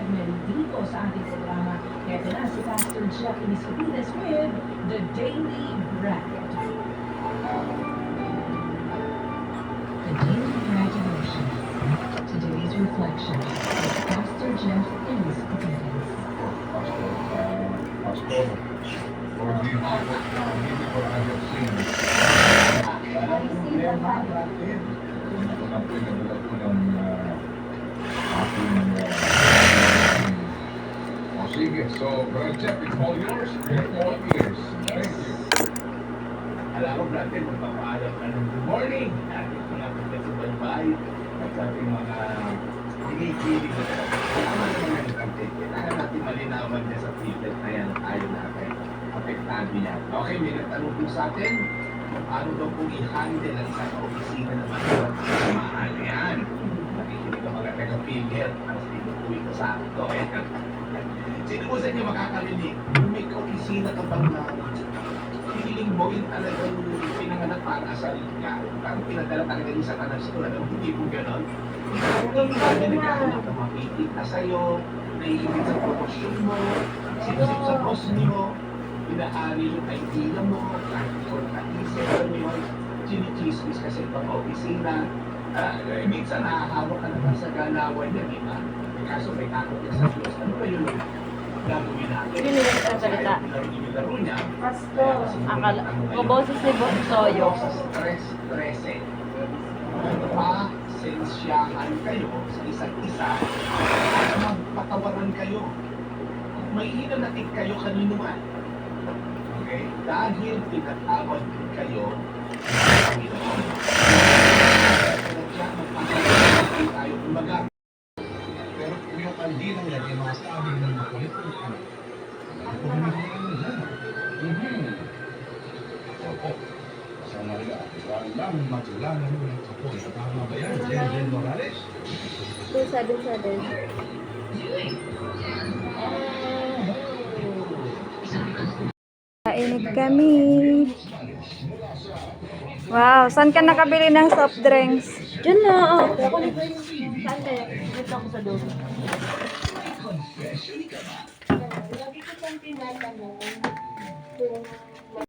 segment dito sa ating programa. Kaya ito na si Pastor Jeff Iniscopides with The Daily Bracket. The Daily Graduation. Today's reflection. Pastor Jeff Iniscopides. Pastor, forgive me for I have sinned. Ito na po yung nagdala po ng aking sige. So, Brother Jeff, it's all yours. We're all ears. Thank you. Alam ko, brother, magpapaalam ka ng good morning. Ating mga pagkasubalbay at sa ating mga hinihilig na kailangan naman ng content. Kailangan natin malinawan niya sa feedback na yan at ayaw natin. Apektado yan. Okay, may nagtanong po sa atin. Paano daw kung i-handle ang isang opisina naman sa samahan? Yan. Nakikinig ka mga taga-figure. Mas tinutuwi ka sa akin to. Sino mo sa inyo makakarinig? Kung may ka-opisina ka bang na feeling mo yung talagang pinanganak para sa ka. Parang pinadala talaga yung sa kanan sa tulad. Hindi po gano'n. Kung nagkakalap na mapitig na sa'yo, naiibig sa promosyon mo, sinusip sa boss mo, inaari yung idea mo, kahit ikaw nakaisip, alam mo yun, sinichismis ka sa ibang opisina. Minsan nakahawak ka naman sa galawan niya, di ba? Kaso may takot niya sa Diyos. Ano ba yun gagawin natin? Hindi nila sa salita. Pasto, Akala, boses ni Boss Soyo. Sa stress, 13. Pasensyahan kayo sa isa't isa at magpatawaran kayo. May hinanatig kayo kanino man. Okay? Dahil tinatawag kayo sa Panginoon. Kaya magpapalagay tayo. Kumbaga, Pero kung yung kandila yan, yung mga sabi ng makulit, ako naman yung Opo. Sa Maria, walang maglangan mo ng kapoy. Tama ba yan? Jen Morales? Dun. Kainig kami. Wow, saan ka nakabili ng soft drinks? Diyan na. Ako na saan kaya? Dito ako sa dulo. Lagi ko siyang tinatanong kung